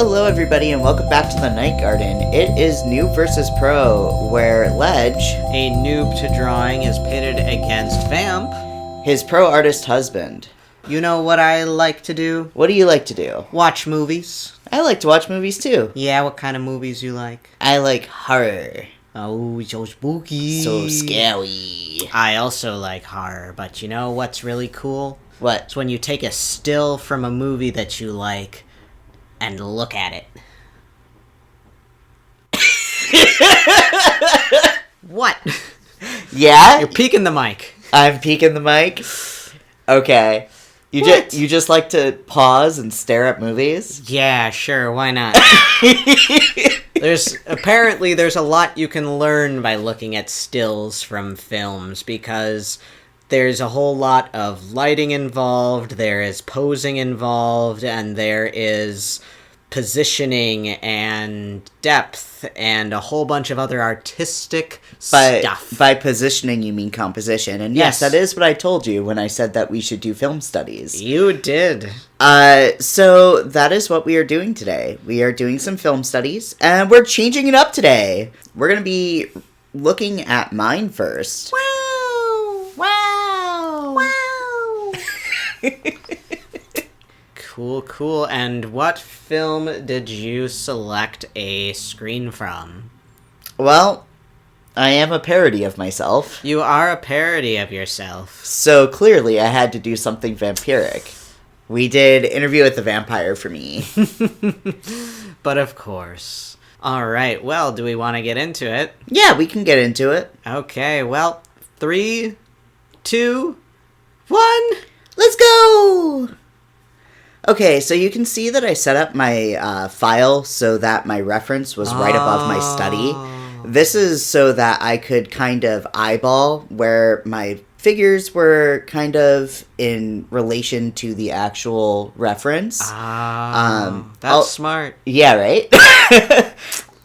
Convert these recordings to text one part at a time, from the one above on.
Hello everybody and welcome back to the Night Garden. It is Newb versus Pro, where Ledge, a noob to drawing, is pitted against Vamp, his pro artist husband. You know what I like to do? What do you like to do? Watch movies. I like to watch movies too. Yeah, what kind of movies you like? I like horror. Oh, so spooky. So scary. I also like horror, but you know what's really cool? What? It's when you take a still from a movie that you like and look at it. What? Yeah? You're peeking the mic. I'm peeking the mic? Okay. You just like to pause and stare at movies? Yeah, sure, why not? There's a lot you can learn by looking at stills from films, because there's a whole lot of lighting involved, there is posing involved, and there is positioning and depth and a whole bunch of other artistic stuff. By positioning, you mean composition. And yes, that is what I told you when I said that we should do film studies. You did. So that is what we are doing today. We are doing some film studies, and we're changing it up today. We're going to be looking at mine first. Wow! Wow! Wow! Cool. And what film did you select a screen from? Well, I am a parody of myself. You are a parody of yourself. So clearly I had to do something vampiric. We did Interview with the Vampire for me. But of course. Alright, well, do we want to get into it? Yeah, we can get into it. Okay, well, 3, 2, 1... Let's go! Okay, so you can see that I set up my file so that my reference was right above my study. This is so that I could kind of eyeball where my figures were kind of in relation to the actual reference. That's smart. Yeah, right?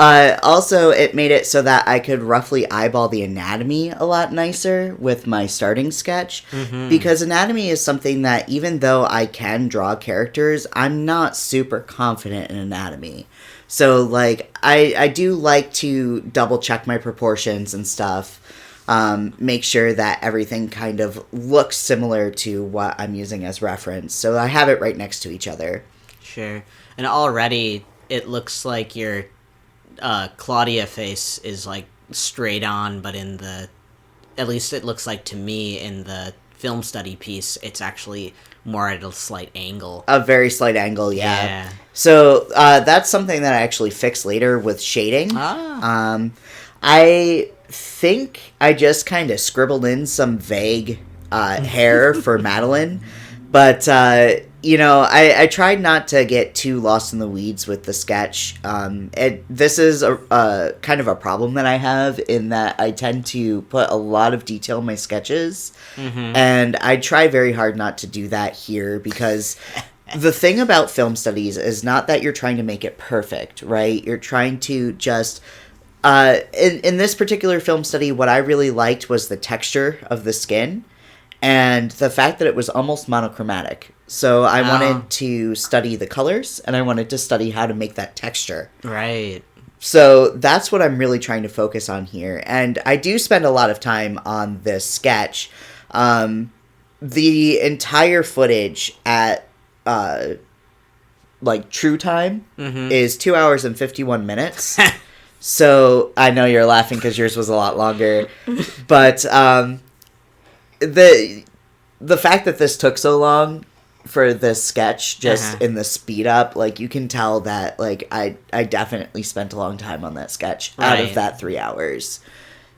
Also, it made it so that I could roughly eyeball the anatomy a lot nicer with my starting sketch. Mm-hmm. Because anatomy is something that, even though I can draw characters, I'm not super confident in anatomy. So, like, I do like to double check my proportions and stuff. Make sure that everything kind of looks similar to what I'm using as reference. So I have it right next to each other. Sure. And already, it looks like your Claudia face is like straight on, but at least it looks like to me in the film study piece, it's actually more at a slight angle. A very slight angle, yeah. So that's something that I actually fix later with shading. I think I just kind of scribbled in some vague hair for Madeline, but I tried not to get too lost in the weeds with the sketch. This is a kind of a problem that I have, in that I tend to put a lot of detail in my sketches, and I try very hard not to do that here, because the thing about film studies is not that you're trying to make it perfect, right? You're trying to just... in this particular film study, what I really liked was the texture of the skin, and the fact that it was almost monochromatic. So I wanted to study the colors, and I wanted to study how to make that texture. Right. So that's what I'm really trying to focus on here. And I do spend a lot of time on this sketch. The entire footage at, true time is 2 hours and 51 minutes. So I know you're laughing because yours was a lot longer. But the fact that this took so long for this sketch, just in the speed up, like, you can tell that, like, I definitely spent a long time on that sketch out of that 3 hours.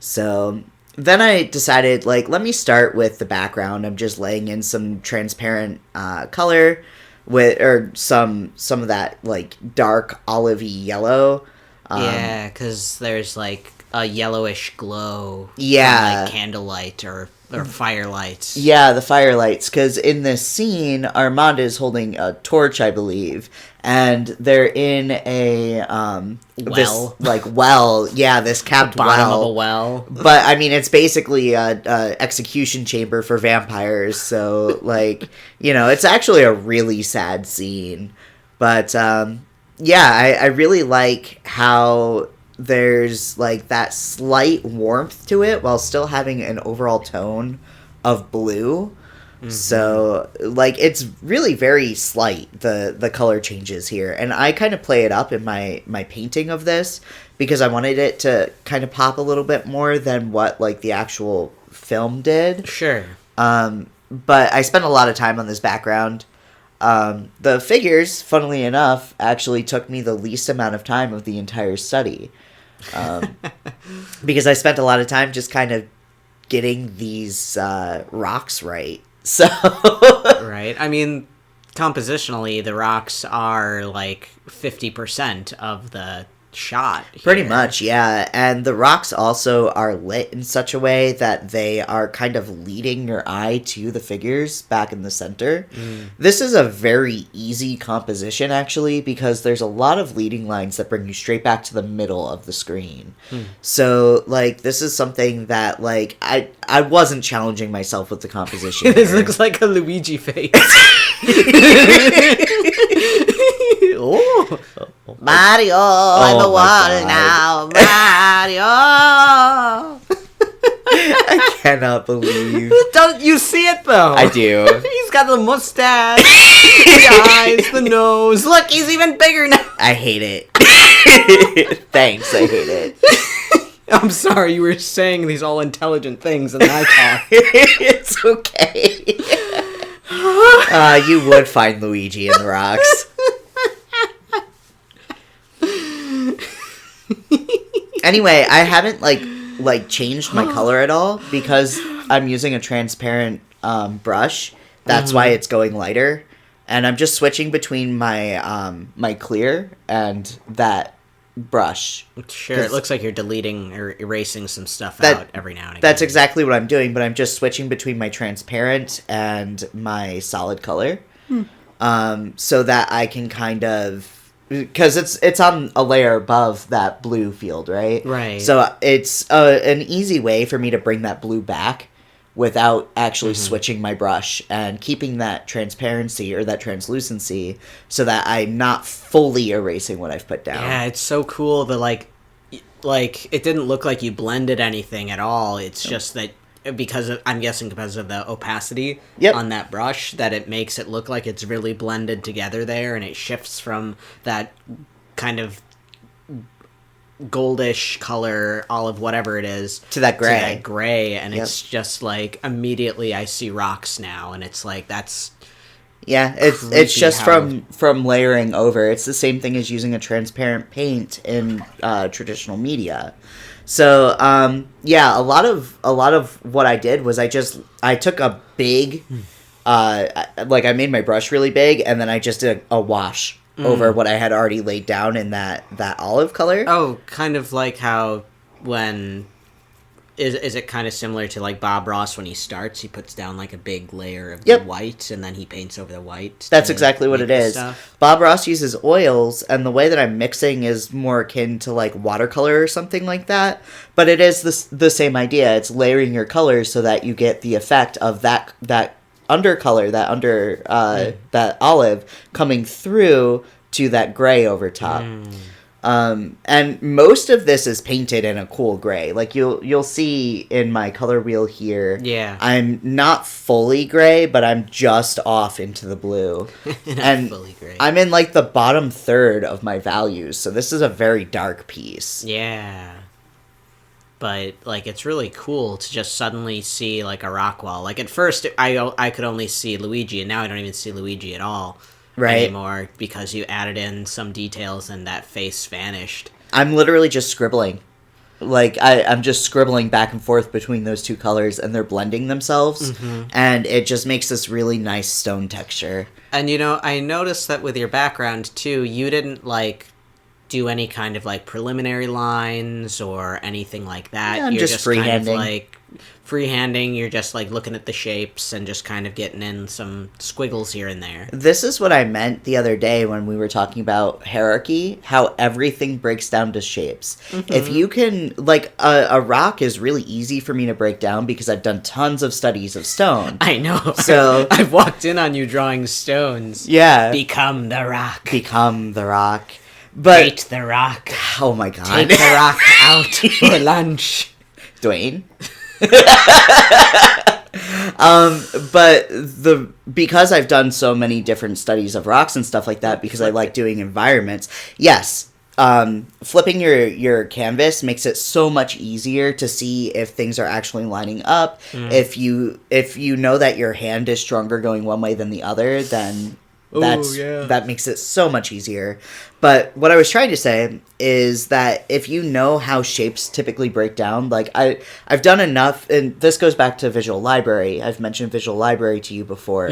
So then I decided, like, let me start with the background. I'm just laying in some transparent color or some of that, like, dark olivey yellow. Yeah, because there's, like, a yellowish glow from, like, candlelight or firelights. Yeah, the firelights, because in this scene, Armand is holding a torch, I believe, and they're in a, well. This capped bottom of a well. But, I mean, it's basically a execution chamber for vampires, so, like, it's actually a really sad scene. But, I really like how there's like that slight warmth to it while still having an overall tone of blue. So like it's really very slight, the color changes here, and I kind of play it up in my painting of this because I wanted it to kind of pop a little bit more than what like the actual film did. Sure. But I spent a lot of time on this background. The figures, funnily enough, actually took me the least amount of time of the entire study. Because I spent a lot of time just kind of getting these rocks right. So Right. I mean, compositionally, the rocks are like 50% of the shot here. Pretty much, yeah. And the rocks also are lit in such a way that they are kind of leading your eye to the figures back in the center. This is a very easy composition, actually, because there's a lot of leading lines that bring you straight back to the middle of the screen. So, like, this is something that, like, I wasn't challenging myself with the composition. This looks like a Luigi face. Oh. Mario in the water now, Mario. I cannot believe. Don't you see it though? I do. He's got the mustache, the eyes, the nose. Look, he's even bigger now. I hate it. Thanks, I hate it. I'm sorry, you were saying these all intelligent things and then I talked. It's okay. You would find Luigi in the rocks. Anyway, I haven't like changed my color at all because I'm using a transparent brush. That's why it's going lighter, and I'm just switching between my my clear and that brush. Sure, it looks like you're deleting or erasing some stuff out every now and again. That's exactly what I'm doing, but I'm just switching between my transparent and my solid color, so that I can kind of. Because it's on a layer above that blue field, right? Right. So it's an easy way for me to bring that blue back without actually switching my brush and keeping that transparency or that translucency so that I'm not fully erasing what I've put down. Yeah, it's so cool that like it didn't look like you blended anything at all. It's just that I'm guessing because of the opacity on that brush, that it makes it look like it's really blended together there, and it shifts from that kind of goldish color, olive, whatever it is, to that gray. And it's just like immediately I see rocks now, and it's like that's it's just from layering over. It's the same thing as using a transparent paint in traditional media. So, a lot of what I did was I took a big, I made my brush really big, and then I just did a wash over what I had already laid down in that olive color. Oh, kind of like how when... Is it kind of similar to like Bob Ross when he starts? He puts down like a big layer of the white, and then he paints over the white. That's exactly what it is. Stuff. Bob Ross uses oils, and the way that I'm mixing is more akin to like watercolor or something like that. But it is the same idea. It's layering your colors so that you get the effect of that undercolor, that olive coming through to that gray over top. And most of this is painted in a cool gray. Like you'll see in my color wheel here. Yeah. I'm not fully gray, but I'm just off into the blue. And fully gray. I'm in like the bottom third of my values, so this is a very dark piece. Yeah. But like it's really cool to just suddenly see like a rock wall. Like at first I could only see Luigi, and now I don't even see Luigi at all. Anymore because you added in some details and that face vanished. I'm literally just scribbling. Like, I'm just scribbling back and forth between those two colors, and they're blending themselves, and it just makes this really nice stone texture. And, you know, I noticed that with your background, too, you didn't, like, do any kind of, like, preliminary lines or anything like that. Yeah, you're just freehanding. Kind of, like, freehanding, you're just like looking at the shapes and just kind of getting in some squiggles here and there. This is what I meant the other day when we were talking about hierarchy, how everything breaks down to shapes. If you can, like, a rock is really easy for me to break down because I've done tons of studies of stone. I know. So I've walked in on you drawing stones. Yeah. Become the rock. Become the rock. But Eat the rock. oh my god. Take the rock out for lunch. Dwayne. But because I've done so many different studies of rocks and stuff like that, because I like doing environments, yes, flipping your canvas makes it so much easier to see if things are actually lining up. If you know that your hand is stronger going one way than the other, then that makes it so much easier. But what I was trying to say is that if you know how shapes typically break down, like I've done enough, and this goes back to Visual Library. I've mentioned Visual Library to you before.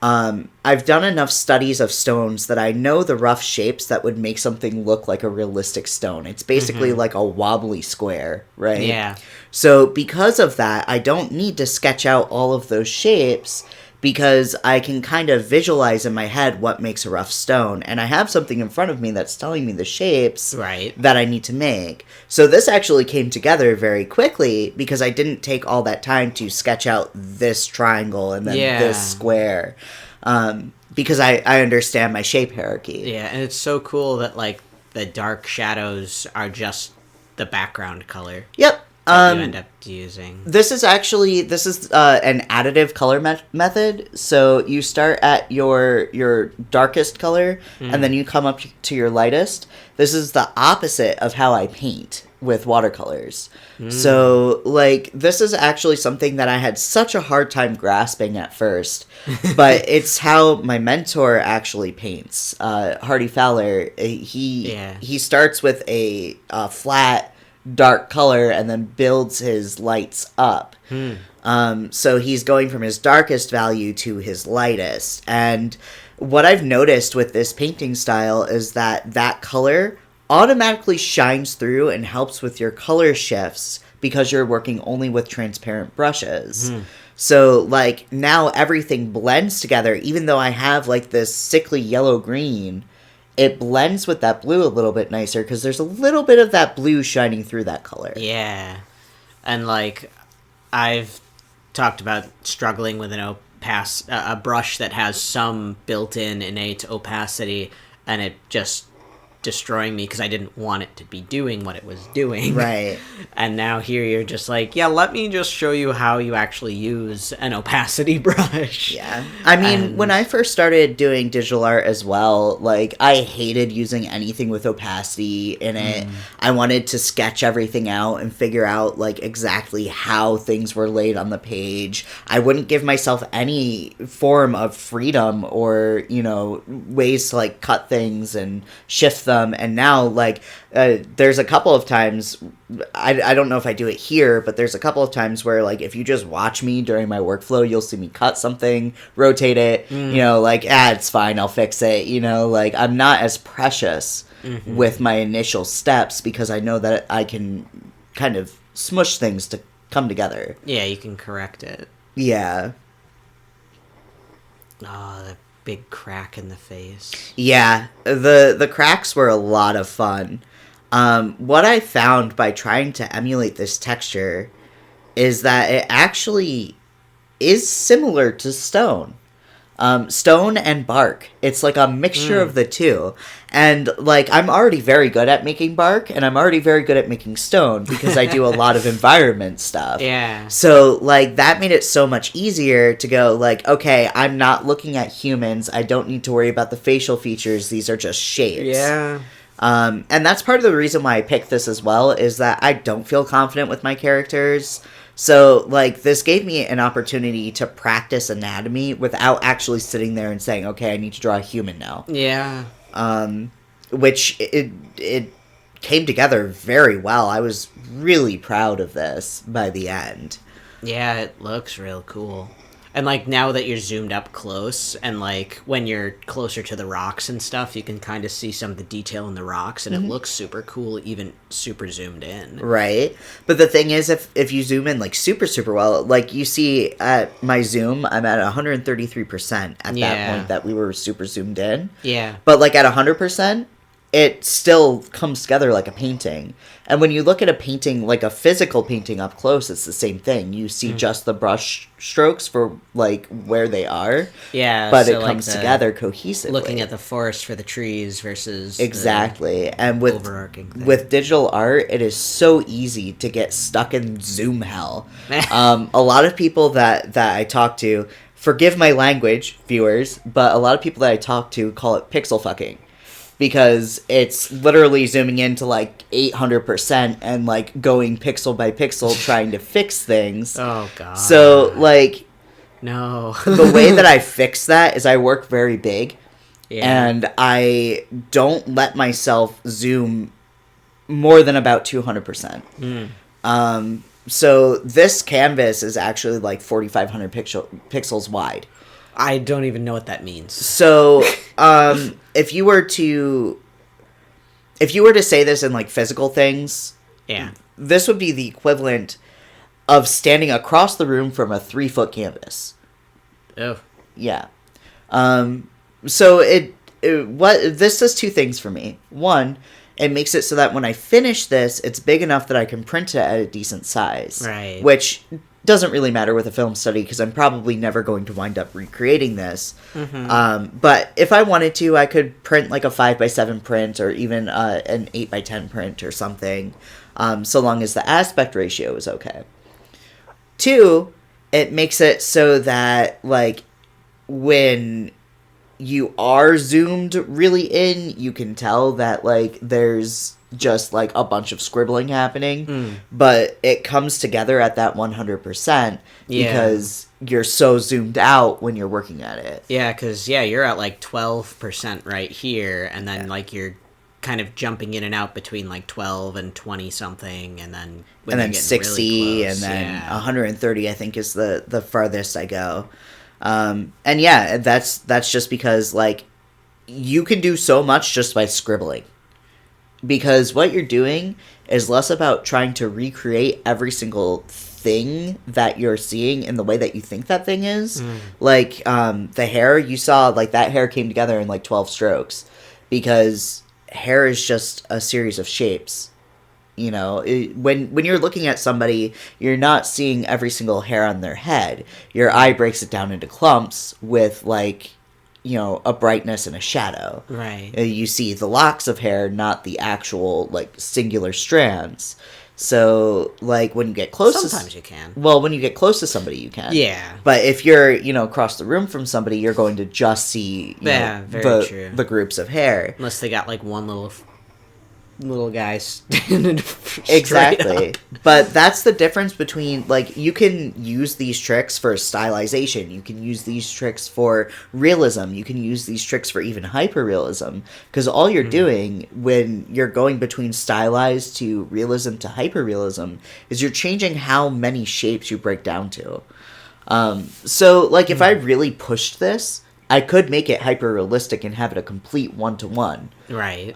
I've done enough studies of stones that I know the rough shapes that would make something look like a realistic stone. It's basically like a wobbly square, right? Yeah. So because of that, I don't need to sketch out all of those shapes, because I can kind of visualize in my head what makes a rough stone, and I have something in front of me that's telling me the shapes that I need to make. So this actually came together very quickly, because I didn't take all that time to sketch out this triangle and then this square, because I understand my shape hierarchy. Yeah, and it's so cool that, like, the dark shadows are just the background color. Yep. You end up using. This is an additive color method. So you start at your darkest color, and then you come up to your lightest. This is the opposite of how I paint with watercolors. So, like, this is actually something that I had such a hard time grasping at first, but it's how my mentor actually paints. Hardy Fowler, he starts with a flat, dark color and then builds his lights up. So he's going from his darkest value to his lightest. And what I've noticed with this painting style is that color automatically shines through and helps with your color shifts, because you're working only with transparent brushes. So, like, now everything blends together. Even though I have, like, this sickly yellow-green, it blends with that blue a little bit nicer, because there's a little bit of that blue shining through that color. Yeah. And, like, I've talked about struggling with a brush that has some built-in innate opacity, and it just destroying me because I didn't want it to be doing what it was doing. Right. And now here you're just like, yeah, let me just show you how you actually use an opacity brush. Yeah. I mean, when I first started doing digital art as well, like, I hated using anything with opacity in it. I wanted to sketch everything out and figure out, like, exactly how things were laid on the page. I wouldn't give myself any form of freedom or, you know, ways to, like, cut things and shift them. And now, like, there's a couple of times, I don't know if I do it here, but there's a couple of times where, like, if you just watch me during my workflow, you'll see me cut something, rotate it, you know, like, it's fine, I'll fix it, you know, like, I'm not as precious with my initial steps, because I know that I can kind of smush things to come together. Yeah, you can correct it. Yeah. Oh, the big crack in the face. Yeah, the cracks were a lot of fun. What I found by trying to emulate this texture is that it actually is similar to stone. Stone and bark. It's like a mixture of the two. And, like, I'm already very good at making bark, and I'm already very good at making stone, because I do a lot of environment stuff. Yeah. So, like, that made it so much easier to go, like, okay, I'm not looking at humans. I don't need to worry about the facial features. These are just shapes. Yeah. And that's part of the reason why I picked this as well, is that I don't feel confident with my characters. So, like, this gave me an opportunity to practice anatomy without actually sitting there and saying, okay, I need to draw a human now. Yeah. Which it came together very well. I was really proud of this by the end. Yeah, it looks real cool. And, like, now that you're zoomed up close, and, like, when you're closer to the rocks and stuff, you can kind of see some of the detail in the rocks, and it looks super cool, even super zoomed in. Right. But the thing is, if you zoom in, like, super well, like, you see at my zoom, I'm at 133% at that point that we were super zoomed in. Yeah. But, like, at 100%, it still comes together like a painting. And when you look at a painting, like a physical painting up close, it's the same thing. You see just the brush strokes for, like, where they are. Yeah. But so it comes together cohesively. Looking at the forest for the trees versus exactly. And with overarching thing. with digital art, it is so easy to get stuck in zoom hell. A lot of people that I talk to, forgive my language, viewers, but a lot of people that I talk to call it pixel fucking. Because it's literally zooming into, like, 800% and, like, going pixel by pixel trying to fix things. Oh, God. So, like... No. The way that I fix that is I work very big. Yeah. And I don't let myself zoom more than about 200%. So this canvas is actually, like, 4,500 pixels wide. I don't even know what that means. So, if you were to say this in, like, physical things, yeah, this would be the equivalent of standing across the room from a 3-foot canvas. Oh. Yeah. So this does two things for me. One, it makes it so that when I finish this, it's big enough that I can print it at a decent size. Right. Which doesn't really matter with a film study because I'm probably never going to wind up recreating this. But if I wanted to, I could print like a 5x7 print or even an 8x10 print or something, so long as the aspect ratio is okay. Two, it makes it so that, like, when you are zoomed really in, you can tell that, like, there's just, like, a bunch of scribbling happening, but it comes together at that 100% because you're so zoomed out when you're working at it. Yeah, because, you're at, like, 12% right here, and then, like, you're kind of jumping in and out between, like, 12 and 20-something, and then... And then 60, really close, and then 130, I think, is the farthest I go. And, that's just because, like, you can do so much just by scribbling. Because what you're doing is less about trying to recreate every single thing that you're seeing in the way that you think that thing is. Like, the hair, you saw, like, that hair came together in, like, 12 strokes. Because hair is just a series of shapes. You know, when you're looking at somebody, you're not seeing every single hair on their head. Your eye breaks it down into clumps with, like... you know, a brightness and a shadow. Right. You see the locks of hair, not the actual, like, singular strands. So, like, when you get close Sometimes you can. Well, when you get close to somebody, you can. Yeah. But if you're, you know, across the room from somebody, you're going to just see, very true. The groups of hair. Unless they got, like, one little guy standing exactly. But that's the difference between, like, you can use these tricks for stylization, you can use these tricks for realism, you can use these tricks for even hyperrealism, because all you're doing when you're going between stylized to realism to hyperrealism is you're changing how many shapes you break down to. So, like, if I really pushed this, I could make it hyper-realistic and have it a complete one-to-one. Right.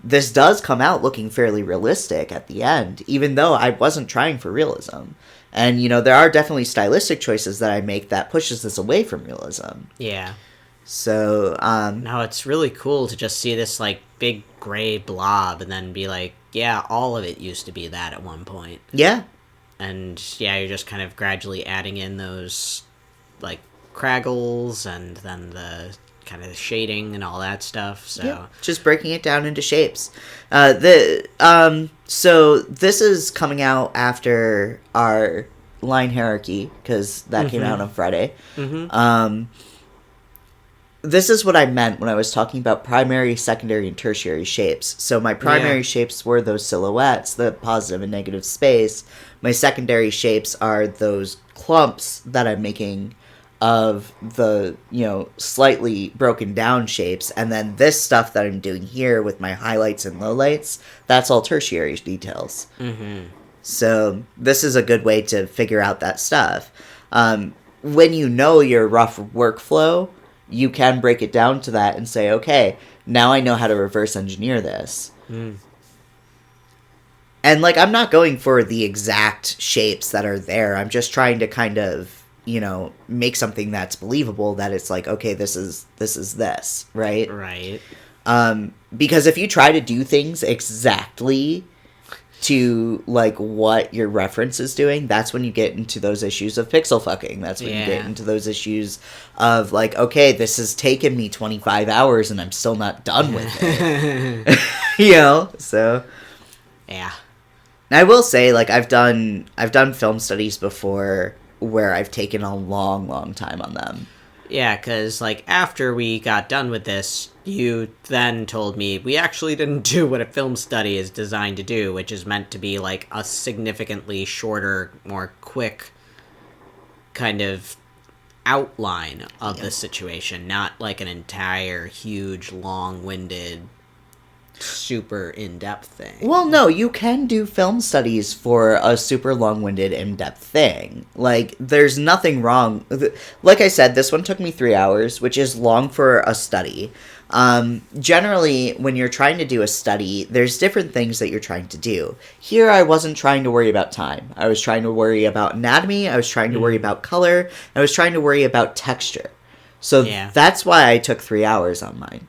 This does come out looking fairly realistic at the end, even though I wasn't trying for realism. And, you know, there are definitely stylistic choices that I make that pushes this away from realism. Yeah. So, Now, it's really cool to just see this, like, big gray blob and then be like, yeah, all of it used to be that at one point. Yeah. And, you're just kind of gradually adding in those, like, craggles and then the kind of shading and all that stuff. So just breaking it down into shapes. So this is coming out after our line hierarchy because that came out on Friday. This is what I meant when I was talking about primary, secondary, and tertiary shapes. So my primary shapes were those silhouettes, the positive and negative space. My secondary shapes are those clumps that I'm making of the, you know, slightly broken down shapes, and then this stuff that I'm doing here with my highlights and lowlights, that's all tertiary details. So this is a good way to figure out that stuff. When you know your rough workflow, you can break it down to that and say, okay, now I know how to reverse engineer this. And, like, I'm not going for the exact shapes that are there. I'm just trying to kind of, you know, make something that's believable, that it's like, okay, this is this, right? Right. Because if you try to do things exactly to like what your reference is doing, that's when you get into those issues of pixel fucking. That's when you get into those issues of like, okay, this has taken me 25 hours and I'm still not done with it. You know, so yeah. I will say, like, I've done film studies before where I've taken a long time on them. Yeah, because, like, after we got done with this, you then told me we actually didn't do what a film study is designed to do, which is meant to be, like, a significantly shorter, more quick kind of outline of the situation, not, like, an entire, huge, long-winded, super in-depth thing. Well, no, you can do film studies for a super long-winded, in-depth thing. Like, there's nothing wrong. Like I said, this one took me 3 hours, which is long for a study. Generally, when you're trying to do a study, there's different things that you're trying to do. Here, I wasn't trying to worry about time. I was trying to worry about anatomy, I was trying to worry about color, I was trying to worry about texture. So that's why I took 3 hours on mine.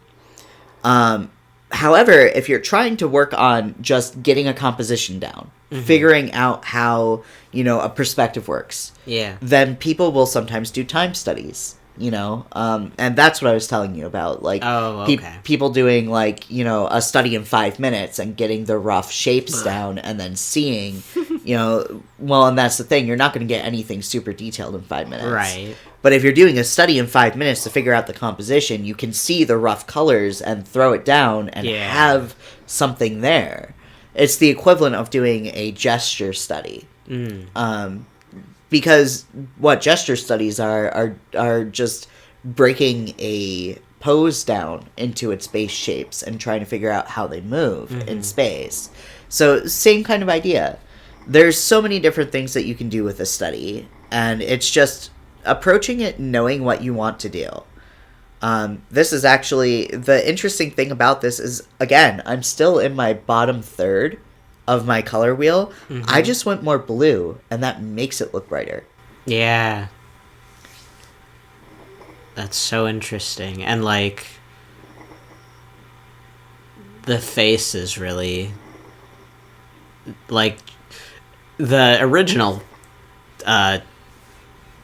However, if you're trying to work on just getting a composition down, figuring out how, you know, a perspective works, then people will sometimes do time studies, you know, and that's what I was telling you about, like, people doing, like, you know, a study in 5 minutes and getting the rough shapes down and then seeing, you know, well, and that's the thing, you're not going to get anything super detailed in 5 minutes. Right. But if you're doing a study in 5 minutes to figure out the composition, you can see the rough colors and throw it down and have something there. It's the equivalent of doing a gesture study. Because what gesture studies are just breaking a pose down into its base shapes and trying to figure out how they move in space. So same kind of idea. There's so many different things that you can do with a study, and it's just approaching it knowing what you want to do. This is actually, the interesting thing about this is, again, I'm still in my bottom third of my color wheel. I just went more blue, and that makes it look brighter. Yeah. That's so interesting. And, like, the face is really, like, the original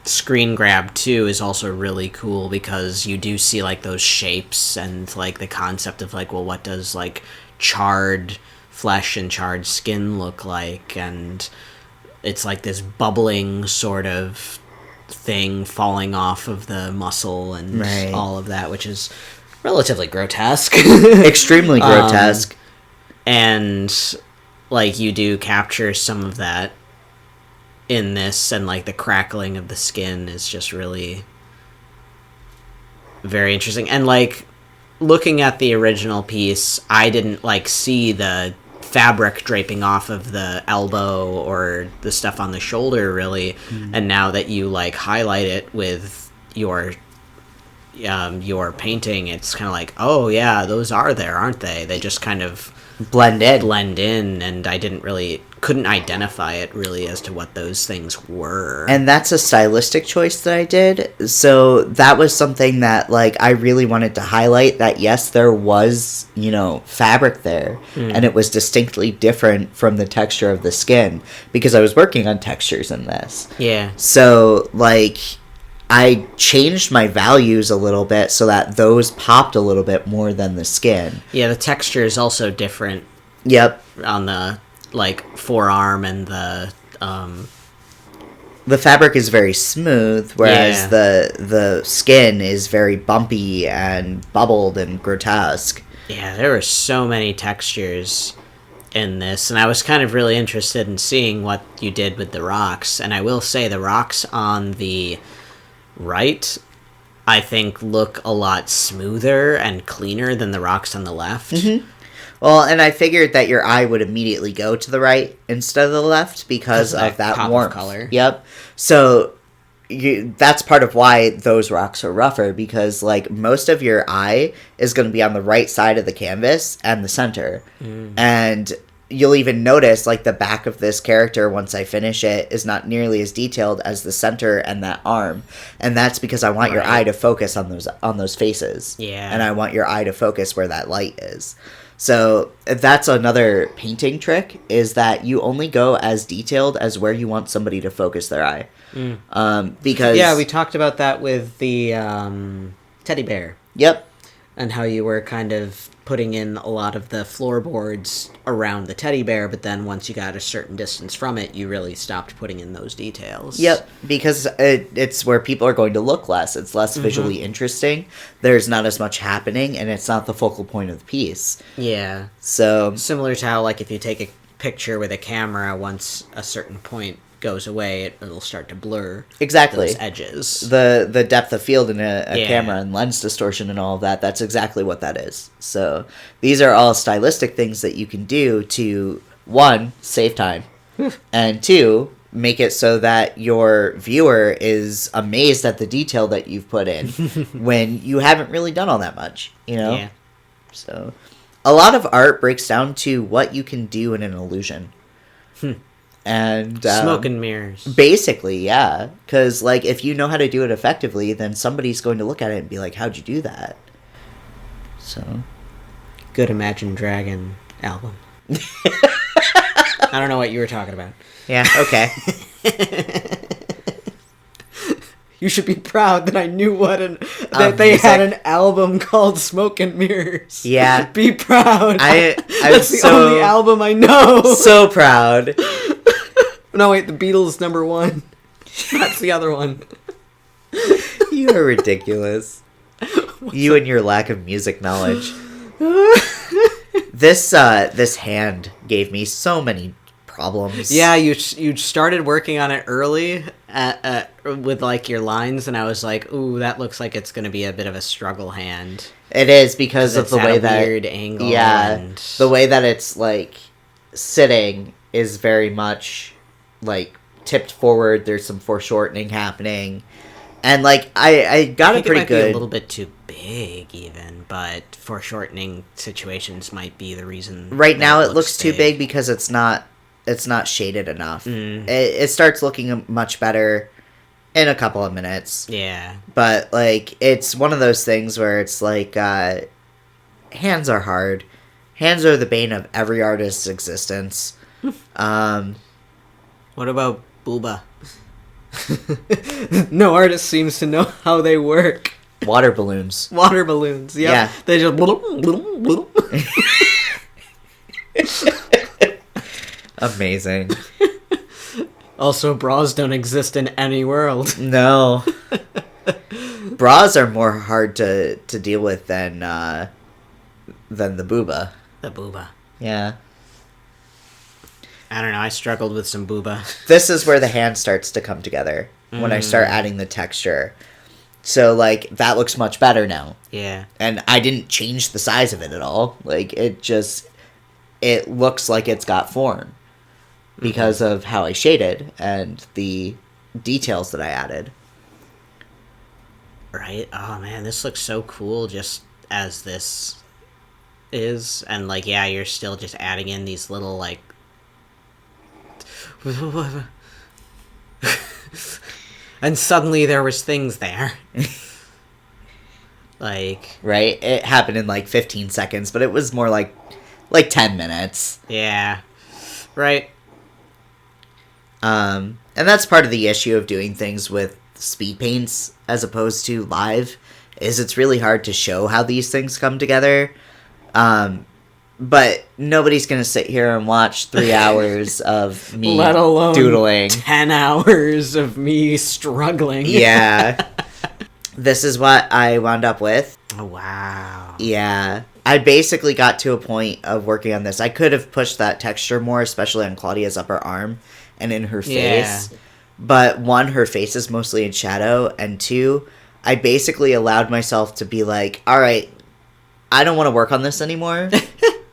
screen grab too is also really cool because you do see like those shapes and like the concept of like, well, what does like charred flesh and charred skin look like, and it's like this bubbling sort of thing falling off of the muscle and all of that, which is relatively grotesque. Extremely grotesque. And like you do capture some of that in this, and like the crackling of the skin is just really very interesting. And like looking at the original piece, I didn't like see the fabric draping off of the elbow or the stuff on the shoulder really. And now that you like highlight it with your painting, it's kind of like, oh yeah, those are there, aren't they? They just kind of blend in, and I couldn't identify it really as to what those things were. And that's a stylistic choice that I did. So that was something that like I really wanted to highlight, that yes, there was, you know, fabric there, and it was distinctly different from the texture of the skin, because I was working on textures in this. Yeah. So like I changed my values a little bit so that those popped a little bit more than the skin. Yeah, the texture is also different. Yep. On the like forearm, and the fabric is very smooth, whereas the skin is very bumpy and bubbled and grotesque. Yeah, there were so many textures in this, and I was kind of really interested in seeing what you did with the rocks. And I will say the rocks on the right, I think, look a lot smoother and cleaner than the rocks on the left. Well, and I figured that your eye would immediately go to the right instead of the left because of that warmth. Color. Yep. So that's part of why those rocks are rougher, because like most of your eye is going to be on the right side of the canvas and the center. And you'll even notice, like, the back of this character, once I finish it, is not nearly as detailed as the center and that arm. And that's because I want your eye to focus on those faces. Yeah. And I want your eye to focus where that light is. So that's another painting trick, is that you only go as detailed as where you want somebody to focus their eye. Because... Yeah, we talked about that with the teddy bear. Yep. And how you were kind of putting in a lot of the floorboards around the teddy bear, but then once you got a certain distance from it, you really stopped putting in those details. Yep, because it's where people are going to look less. It's less visually interesting. There's not as much happening, and it's not the focal point of the piece. Yeah. So... Similar to how, like, if you take a picture with a camera, once a certain point goes away, it'll start to blur those edges. The depth of field in a camera and lens distortion and all of that, that's exactly what that is. So these are all stylistic things that you can do to, one, save time, and two, make it so that your viewer is amazed at the detail that you've put in when you haven't really done all that much, you know? Yeah. So a lot of art breaks down to what you can do in an illusion. And smoke and mirrors, basically, yeah, because, like, if you know how to do it effectively, then somebody's going to look at it and be like, how'd you do that? So good Imagine Dragon album. I don't know what you were talking about. Yeah, okay. You should be proud that I knew that they had an album called Smoke and Mirrors. Yeah. Be proud. That's the only album I know. So proud. No, wait, the Beatles #1. That's the other one. You are ridiculous. You and your lack of music knowledge. This hand gave me so many problems. Yeah, you started working on it early with, like, your lines, and I was like, ooh, that looks like it's going to be a bit of a struggle hand. It is, because of the way that... weird angle. Yeah, and... the way that it's, like, sitting is very much... like tipped forward. There's some foreshortening happening, and like I got it pretty good. Be a little bit too big, even, but foreshortening situations might be the reason. Right now, it looks too big because it's not shaded enough. It starts looking much better in a couple of minutes. Yeah, but like it's one of those things where it's like hands are hard. Hands are the bane of every artist's existence. What about booba? No artist seems to know how they work. Water balloons. Water balloons, yep. Yeah. They just... Amazing. Also, bras don't exist in any world. No. Bras are more hard to deal with than the booba. The booba. Yeah. I don't know, I struggled with some booba. This is where the hand starts to come together, when I start adding the texture. So, like, that looks much better now. Yeah. And I didn't change the size of it at all. Like, it looks like it's got form. Because of how I shaded and the details that I added. Right? Oh, man, this looks so cool just as this is. And, like, yeah, you're still just adding in these little, like... And suddenly there was things there. Like... Right? It happened in, like, 15 seconds, but it was more like 10 minutes. Yeah. Right. And that's part of the issue of doing things with speed paints as opposed to live, is it's really hard to show how these things come together. But nobody's going to sit here and watch 3 hours of me let alone doodling. 10 hours of me struggling. Yeah. This is what I wound up with. Oh, wow. Yeah. I basically got to a point of working on this. I could have pushed that texture more, especially on Claudia's upper arm and in her face. Yeah. But one, her face is mostly in shadow, and two, I basically allowed myself to be like, all right, I don't want to work on this anymore.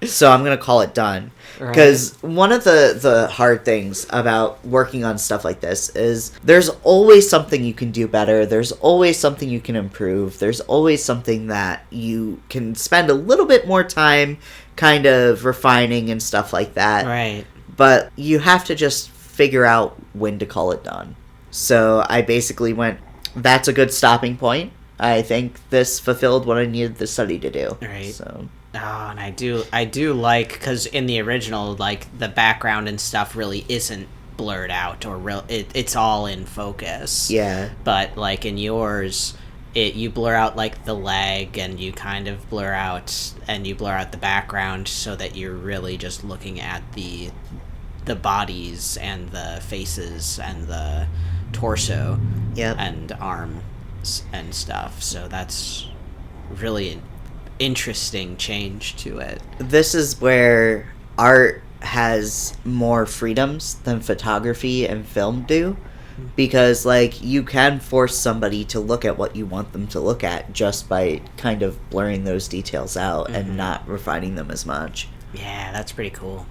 So I'm going to call it done. Because one of the hard things about working on stuff like this is there's always something you can do better. There's always something you can improve. There's always something that you can spend a little bit more time kind of refining and stuff like that. Right. But you have to just figure out when to call it done. So I basically went, that's a good stopping point. I think this fulfilled what I needed the study to do. Right. So. Oh, and I do like, because in the original, like, the background and stuff really isn't blurred out, or it's all in focus. Yeah. But, like, in yours, you blur out, like, the leg, and you kind of blur out the background so that you're really just looking at the bodies and the faces and the torso. Yep. And arms and stuff. So that's really an interesting change to it. This is where art has more freedoms than photography and film do, because like you can force somebody to look at what you want them to look at just by kind of blurring those details out and not refining them as much. Yeah, that's pretty cool.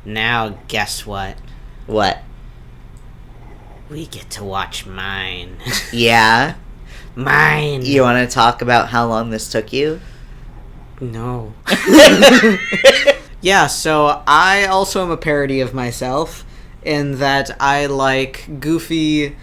Now guess what? What? We get to watch mine. Yeah? Mine! You want to talk about how long this took you? No. Yeah, so I also am a parody of myself in that I like goofy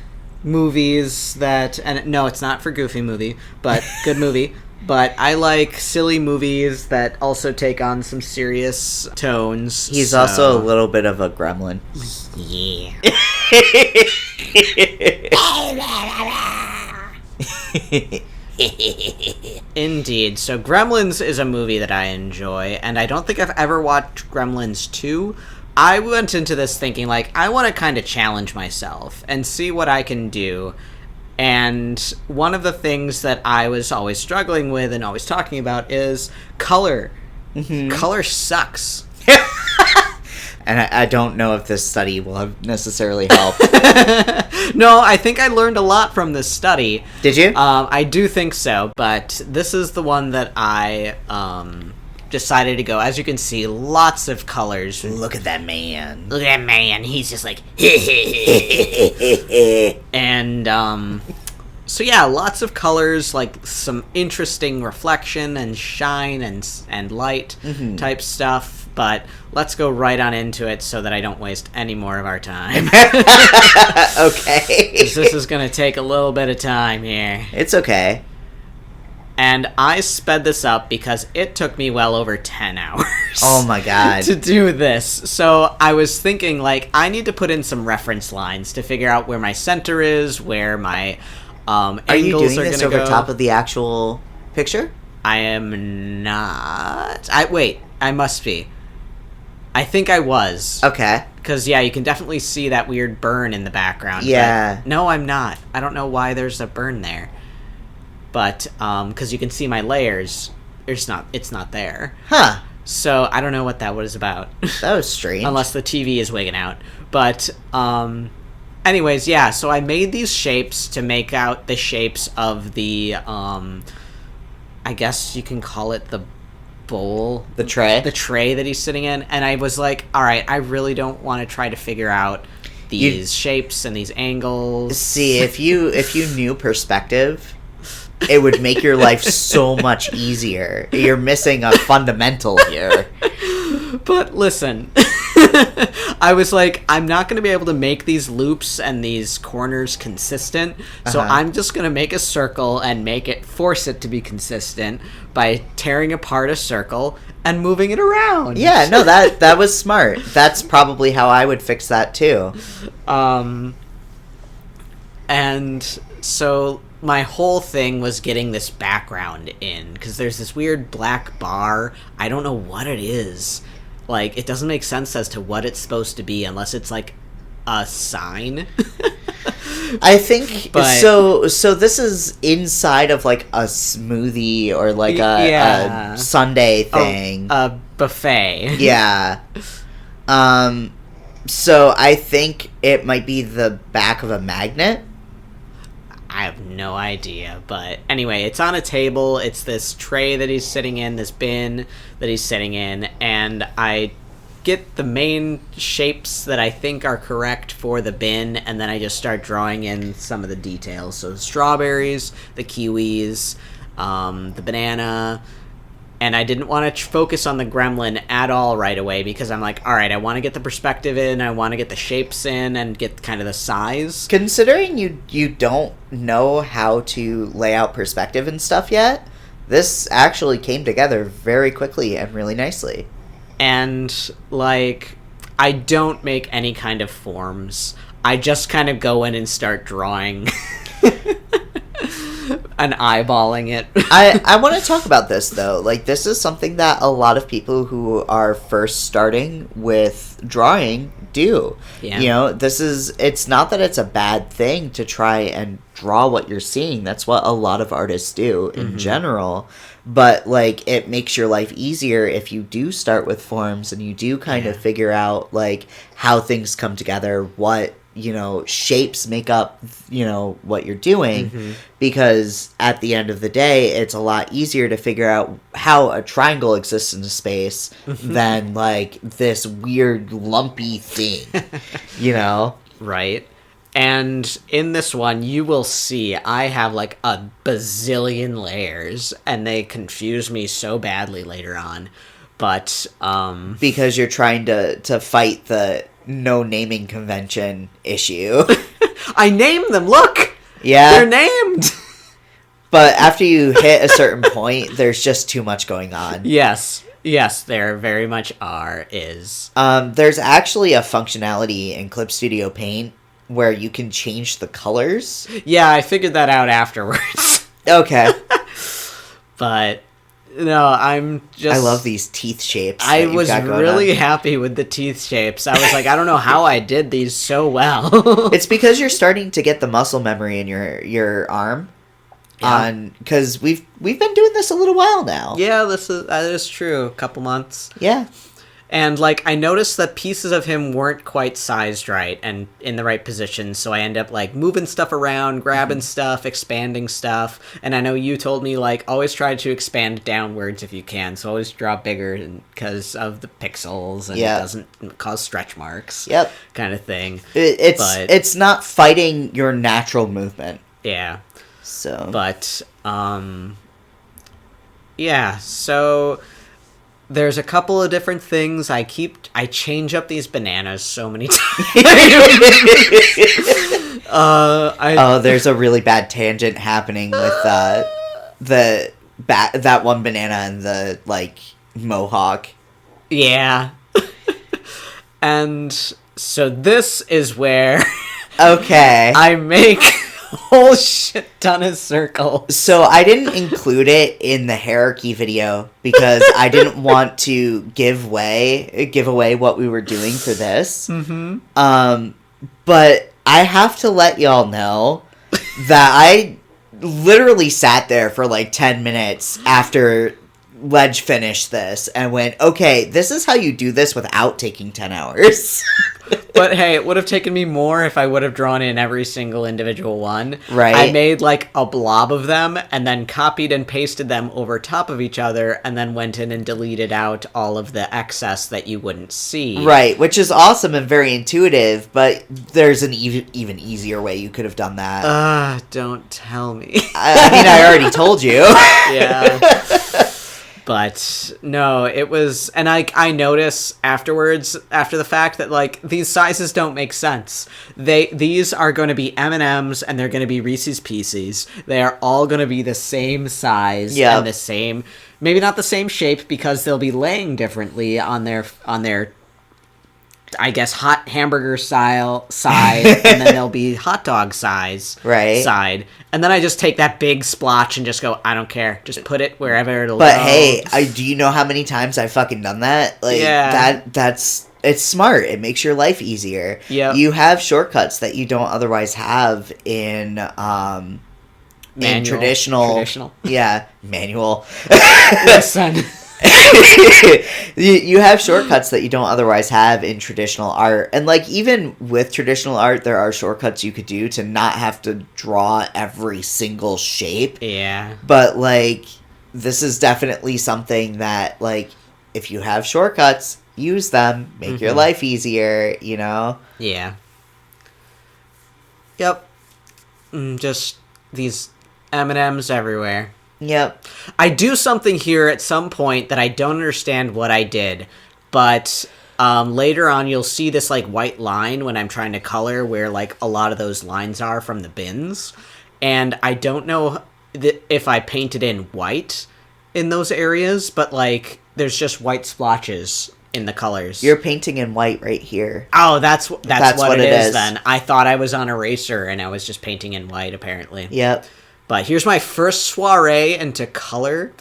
movies that... And no, it's not for Goofy movie, but good movie. But I like silly movies that also take on some serious tones. He's also a little bit of a gremlin. Yeah. Indeed. So Gremlins is a movie that I enjoy, and I don't think I've ever watched Gremlins 2. I went into this thinking, like, I want to kind of challenge myself and see what I can do. And one of the things that I was always struggling with and always talking about is color. Color sucks. And I don't know if this study will have necessarily helped. No, I think I learned a lot from this study. Did you? I do think so, but this is the one that I decided to go. As you can see, lots of colors. Look at that man. Look at that man. He's just like... And, so yeah, lots of colors, like some interesting reflection and shine and light type stuff. But let's go right on into it so that I don't waste any more of our time. Okay. 'Cause this is going to take a little bit of time here. It's okay. And I sped this up because it took me well over 10 hours. Oh my god. To do this. So I was thinking, like, I need to put in some reference lines to figure out where my center is, where my angles are you doing this over go. top of the actual picture? I am not. I must be. I think I was. Okay. Because, yeah, you can definitely see that weird burn in the background. Yeah. No, I'm not. I don't know why there's a burn there. But, because you can see my layers, it's not there. Huh. So, I don't know what that was about. That was strange. Unless the TV is wigging out. But, anyways, yeah, so I made these shapes to make out the shapes of the, I guess you can call it the bowl. The tray? The tray that he's sitting in. And I was like, alright, I really don't want to try to figure out these shapes and these angles. See, if you knew perspective, it would make your life so much easier. You're missing a fundamental here. But listen, I was like, I'm not going to be able to make these loops and these corners consistent, so I'm just going to make a circle and force it to be consistent by tearing apart a circle and moving it around. Yeah, no, that was smart. That's probably how I would fix that too. And so my whole thing was getting this background in, because there's this weird black bar. I don't know what it is. Like, it doesn't make sense as to what it's supposed to be unless it's, like, a sign. I think, so this is inside of, like, a smoothie or, like, a sundae thing. A buffet. Yeah. So I think it might be the back of a magnet. I have no idea, but anyway, it's on a table. It's this tray that he's sitting in, this bin that he's sitting in, and I get the main shapes that I think are correct for the bin, and then I just start drawing in some of the details. So the strawberries, the kiwis, the banana, and I didn't want to focus on the gremlin at all right away because I'm like, all right, I want to get the perspective in, I want to get the shapes in, and get kind of the size. Considering you don't know how to lay out perspective and stuff yet, this actually came together very quickly and really nicely. And, like, I don't make any kind of forms. I just kind of go in and start drawing. And eyeballing it. I want to talk about this, though. Like, this is something that a lot of people who are first starting with drawing do. Yeah. You know, it's not that it's a bad thing to try and draw what you're seeing. That's what a lot of artists do in general. But, like, it makes your life easier if you do start with forms and you do kind of figure out, like, how things come together, what, you know, shapes make up, you know, what you're doing. Because at the end of the day, it's a lot easier to figure out how a triangle exists in space than, like, this weird lumpy thing, you know? Right. And in this one, you will see I have, like, a bazillion layers, and they confuse me so badly later on. But, because you're trying to fight the no naming convention issue. I named them, look! Yeah. They're named! But after you hit a certain point, there's just too much going on. Yes, there very much is. There's actually a functionality in Clip Studio Paint where you can change the colors. Yeah, I figured that out afterwards. Okay. But, no, I'm just... I love these teeth shapes. I was really happy with the teeth shapes. I was like, I don't know how I did these so well. It's because you're starting to get the muscle memory in your arm. Yeah. Because we've been doing this a little while now. Yeah, that is true. A couple months. Yeah. And, like, I noticed that pieces of him weren't quite sized right and in the right position, so I end up, like, moving stuff around, grabbing stuff, expanding stuff, and I know you told me, like, always try to expand downwards if you can, so always draw bigger because of the pixels, and it doesn't cause stretch marks. Yep. Kind of thing. It's not fighting your natural movement. Yeah. So. But, yeah, so... There's a couple of different things. I change up these bananas so many times. There's a really bad tangent happening with that one banana and the, like, mohawk. Yeah. And so this is where okay. I make a whole shit ton of circles. So I didn't include it in the hierarchy video because I didn't want to give away what we were doing for this. But I have to let y'all know that I literally sat there for like 10 minutes after Ledge finished this and went, okay, this is how you do this without taking 10 hours. But hey, it would have taken me more if I would have drawn in every single individual one. Right. I made like a blob of them and then copied and pasted them over top of each other and then went in and deleted out all of the excess that you wouldn't see. Right, which is awesome and very intuitive, but there's an even easier way you could have done that. Don't tell me. I mean, I already told you. Yeah. But no, it was, and I notice afterwards, after the fact, that like these sizes don't make sense. These are going to be M&Ms and they're going to be Reese's Pieces. They are all going to be the same size and the same, maybe not the same shape because they'll be laying differently on their I guess hot hamburger style side, and then they'll be hot dog size side. And then I just take that big splotch and just go, I don't care. Just put it wherever it'll go. But hey, do you know how many times I've fucking done that? Like, it's smart. It makes your life easier. Yeah. You have shortcuts that you don't otherwise have in traditional. Yeah, manual. Listen. You have shortcuts that you don't otherwise have in traditional art, and like even with traditional art there are shortcuts you could do to not have to draw every single shape. Yeah, but like this is definitely something that like if you have shortcuts use them, make your life easier, you know? Yeah. Yep. Just these M&Ms everywhere. Yep. I do something here at some point that I don't understand what I did, but later on you'll see this like white line when I'm trying to color where like a lot of those lines are from the bins, and I don't know if I painted in white in those areas, but like there's just white splotches in the colors. You're painting in white right here. Oh, that's what it is then. I thought I was on eraser and I was just painting in white apparently. Yep. But here's my first soiree into color.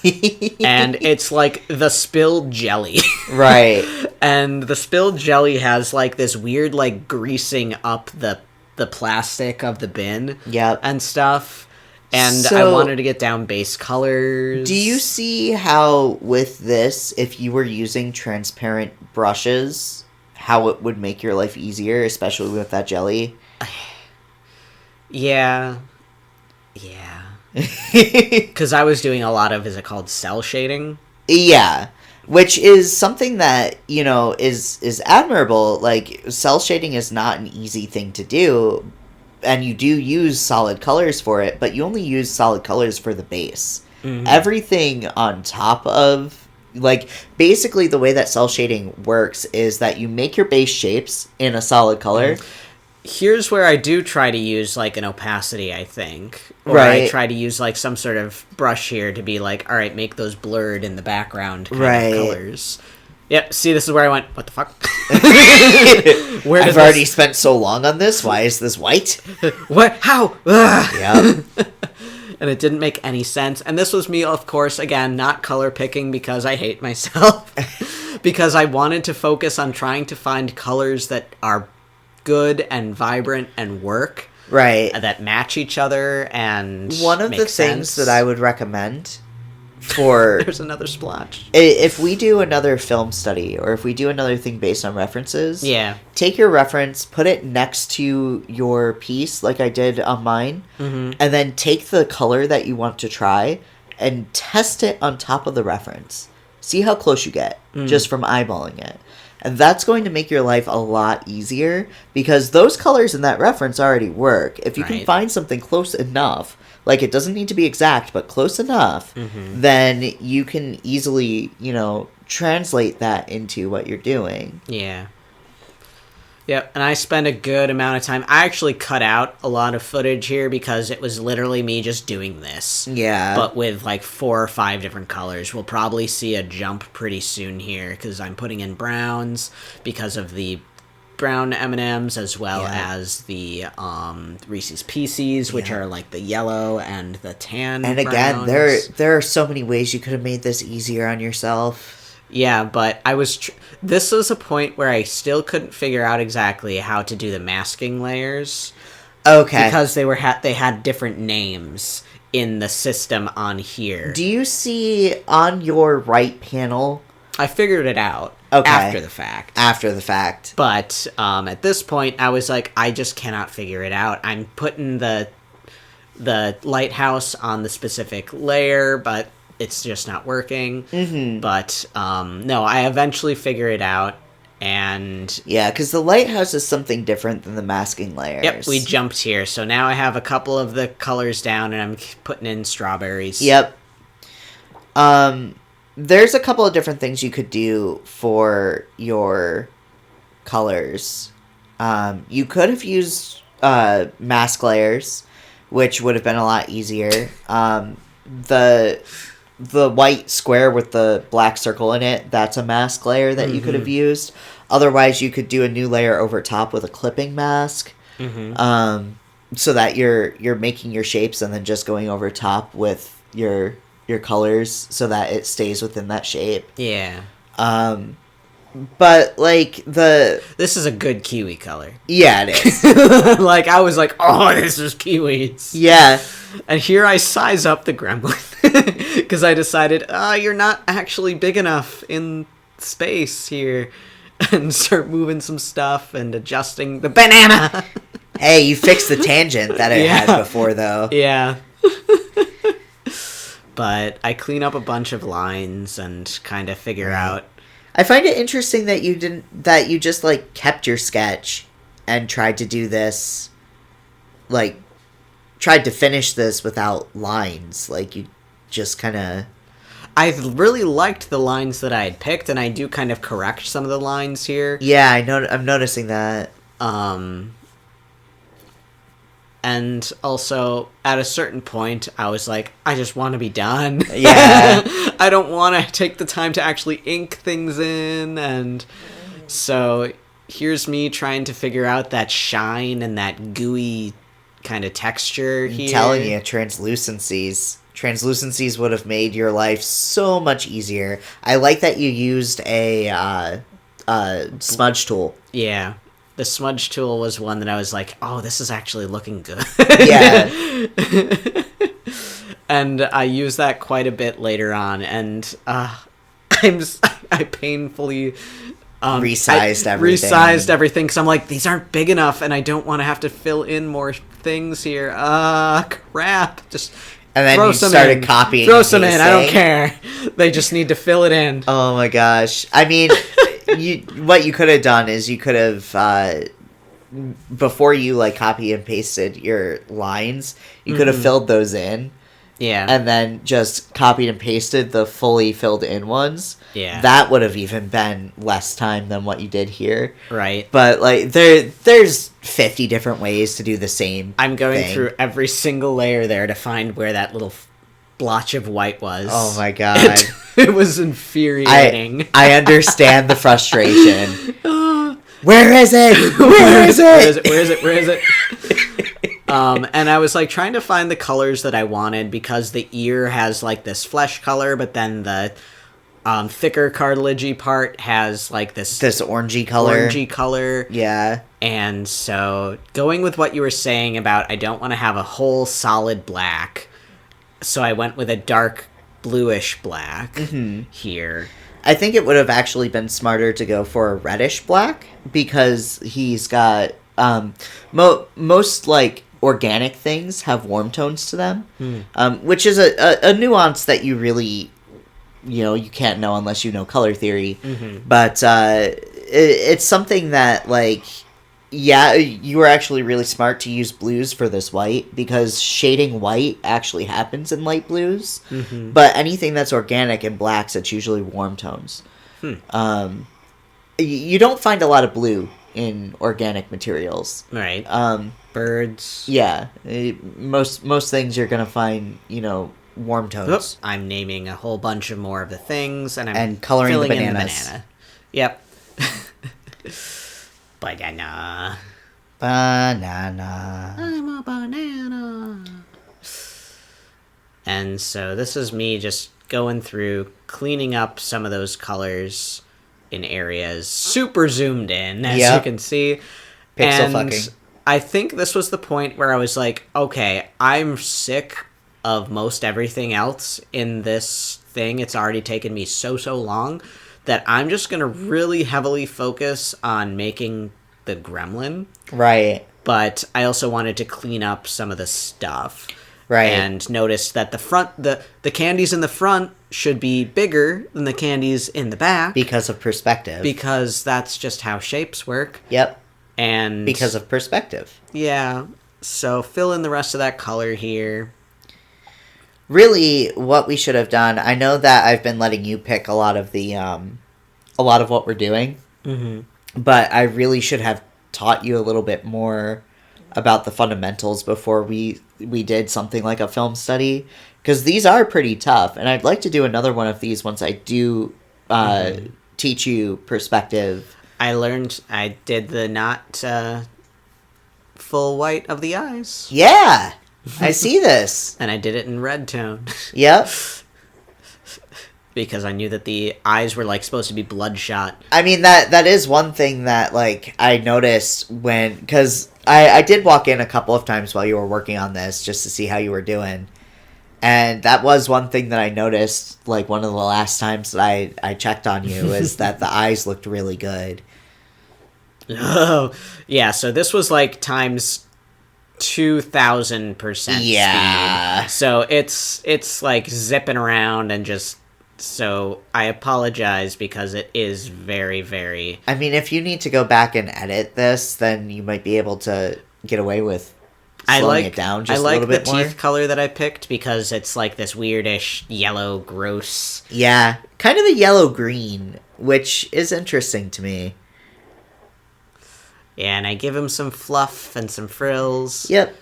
And it's like the spilled jelly. Right. And the spilled jelly has like this weird like greasing up the plastic of the bin. Yep. And stuff. And So, I wanted to get down base colors. do you see how with this, if you were using transparent brushes, how it would make your life easier, especially with that jelly? Yeah. Yeah. Because I was doing a lot of, is it called cell shading? Yeah. Which is something that, you know, is admirable. Like, cell shading is not an easy thing to do, and you do use solid colors for it, but you only use solid colors for the base. Mm-hmm. Everything on top of, like, basically the way that cell shading works is that you make your base shapes in a solid color. Here's where I do try to use, like, an opacity, I think. Or right. I try to use, like, some sort of brush here to be like, all right, make those blurred in the background kind right. of colors. Yep, see, this is where I went, what the fuck? I've already spent so long on this, why is this white? What? How? Yeah. And it didn't make any sense. And this was me, of course, again, not color picking because I hate myself. Because I wanted to focus on trying to find colors that are good and vibrant and work. Right. That match each other and one of the things that I would recommend for... There's another splotch. If we do another film study, or if we do another thing based on references, take your reference, put it next to your piece, like I did on mine, and then take the color that you want to try and test it on top of the reference. See how close you get, just from eyeballing it. And that's going to make your life a lot easier, because those colors in that reference already work. If you can find something close enough, like it doesn't need to be exact, but close enough, then you can easily, you know, translate that into what you're doing. Yeah. Yep, and I spent a good amount of time. I actually cut out a lot of footage here because it was literally me just doing this. Yeah. But with like 4 or 5 different colors. We'll probably see a jump pretty soon here because I'm putting in browns because of the brown M&Ms as well as the Reese's Pieces, which are like the yellow and the tan And again, there are so many ways you could have made this easier on yourself. Yeah, but I was... this was a point where I still couldn't figure out exactly how to do the masking layers. Okay. Because they had different names in the system on here. Do you see on your right panel? I figured it out after the fact. After the fact. But at this point, I was like, I just cannot figure it out. I'm putting the lighthouse on the specific layer, but... it's just not working. But, no, I eventually figure it out, and... yeah, because the lighthouse is something different than the masking layers. Yep, we jumped here. So now I have a couple of the colors down, and I'm putting in strawberries. Yep. There's a couple of different things you could do for your colors. You could have used mask layers, which would have been a lot easier. The white square with the black circle in it, that's a mask layer that you could have used. Otherwise, you could do a new layer over top with a clipping mask. So that you're making your shapes and then just going over top with your colors so that it stays within that shape. Yeah. But, like, this is a good kiwi color. Yeah, it is. Like, I was like, oh, this is kiwis. Yeah. And here I size up the gremlin. Because I decided, you're not actually big enough in space here. And start moving some stuff and adjusting the banana. Hey, you fixed the tangent that it had before, though. Yeah. But I clean up a bunch of lines and kind of figure out... I find it interesting that you just, like, kept your sketch and tried to do this, like, tried to finish this without lines. Like, you just kind of... I really liked the lines that I had picked, and I do kind of correct some of the lines here. Yeah, I'm noticing that. And also, at a certain point, I was like, I just want to be done. Yeah. I don't want to take the time to actually ink things in, and so here's me trying to figure out that shine and that gooey kind of texture here. I'm telling you, Translucencies would have made your life so much easier. I like that you used a smudge tool. Yeah. The smudge tool was one that I was like, oh, this is actually looking good. Yeah. And I used that quite a bit later on, and I painfully resized everything because I'm like, these aren't big enough, and I don't want to have to fill in more things here. Crap. Just and then you started copying. Throw some in. I don't care. They just need to fill it in. Oh my gosh. I mean, what you could have done is you could have before you like copy and pasted your lines, you could have filled those in. Yeah. And then just copied and pasted the fully filled in ones. Yeah. That would have even been less time than what you did here. Right. But like there's 50 different ways to do the same I'm going thing. through every single layer there to find where that little blotch of white was. Oh my god. It was infuriating. I understand the frustration. Where is it? Where is it? Where is it? Where is it? And I was like trying to find the colors that I wanted because the ear has like this flesh color, but then the thicker cartilagey part has like this orangey color. Yeah. And so going with what you were saying about I don't want to have a whole solid black, so I went with a dark bluish black here. I think it would have actually been smarter to go for a reddish black because he's got most like organic things have warm tones to them, which is a nuance that you really, you can't know unless you know color theory. But it's something that like, yeah, you were actually really smart to use blues for this white because shading white actually happens in light blues. But anything that's organic in blacks, it's usually warm tones. You don't find a lot of blue in organic materials. Right. Birds. Yeah. Most things you're going to find, warm tones. Oops. I'm naming a whole bunch of more of the things, and I'm coloring filling the in the bananas. banana. Yep. Banana. Banana. I'm a banana. And so this is me just going through, cleaning up some of those colors in areas, super zoomed in, as you can see. Pixel fucking. I think this was the point where I was like, okay, I'm sick of most everything else in this thing. It's already taken me so long that I'm just going to really heavily focus on making the gremlin. Right. But I also wanted to clean up some of the stuff. Right. And noticed that the candies in the front should be bigger than the candies in the back. Because of perspective. Because that's just how shapes work. Yep. And because of perspective. Yeah. So fill in the rest of that color here. Really, what we should have done, I know that I've been letting you pick a lot of what we're doing, but I really should have taught you a little bit more about the fundamentals before we did something like a film study, because these are pretty tough, and I'd like to do another one of these once I do teach you perspective. I did the not full white of the eyes. Yeah! I see this. And I did it in red tone. Yep. Because I knew that the eyes were like supposed to be bloodshot. I mean, that is one thing that like I noticed because I did walk in a couple of times while you were working on this just to see how you were doing. And that was one thing that I noticed, like one of the last times that I checked on you, is that the eyes looked really good. Oh, yeah, so this was like times 2,000% yeah. speed. So it's like zipping around and just So I apologize because it is very, very... I mean, if you need to go back and edit this, then you might be able to get away with slowing it down just a little bit more. I like the teeth color that I picked because it's like this weirdish yellow, gross... Yeah, kind of a yellow-green, which is interesting to me. Yeah, and I give him some fluff and some frills. Yep.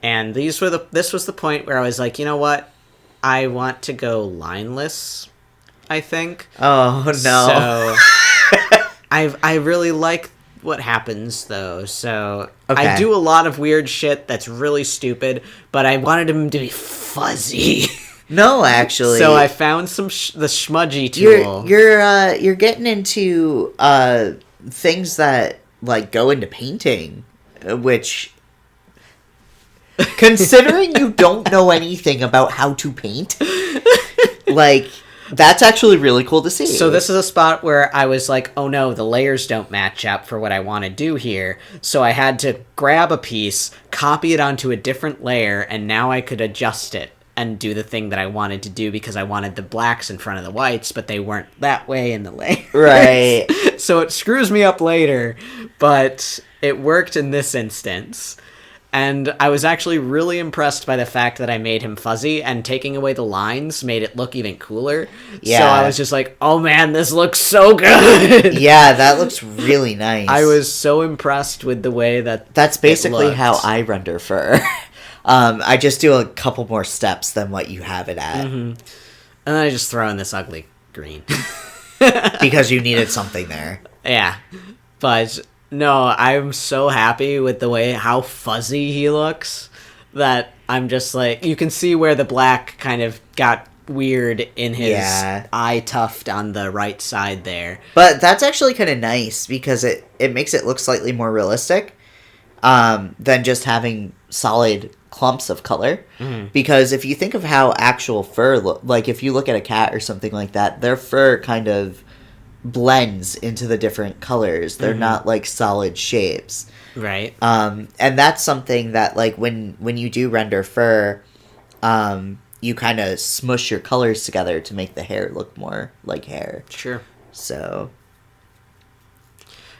And this was the point where I was like, you know what? I want to go lineless, I think. Oh, no. So, I really like what happens, though. So, okay. I do a lot of weird shit that's really stupid, but I wanted him to be fuzzy. No, actually. So I found the smudgy tool. You're getting into things that like go into painting, which, considering you don't know anything about how to paint, like, that's actually really cool to see. So this is a spot where I was like, oh no, the layers don't match up for what I want to do here. So I had to grab a piece, copy it onto a different layer, and now I could adjust it and do the thing that I wanted to do because I wanted the blacks in front of the whites, but they weren't that way in the layer. Right. So it screws me up later, but it worked in this instance. And I was actually really impressed by the fact that I made him fuzzy, and taking away the lines made it look even cooler. Yeah. So I was just like, oh man, this looks so good! Yeah, that looks really nice. I was so impressed with the way that that's basically how I render fur. I just do a couple more steps than what you have it at. Mm-hmm. And then I just throw in this ugly green. Because you needed something there. Yeah. But no, I'm so happy with the way how fuzzy he looks that I'm just like, you can see where the black kind of got weird in his eye tuft on the right side there. But that's actually kind of nice because it makes it look slightly more realistic than just having solid clumps of color. Mm-hmm. Because if you think of how actual fur like if you look at a cat or something like that, their fur kind of blends into the different colors. They're not like solid shapes, right? And that's something that like when you do render fur, you kind of smush your colors together to make the hair look more like hair. Sure. So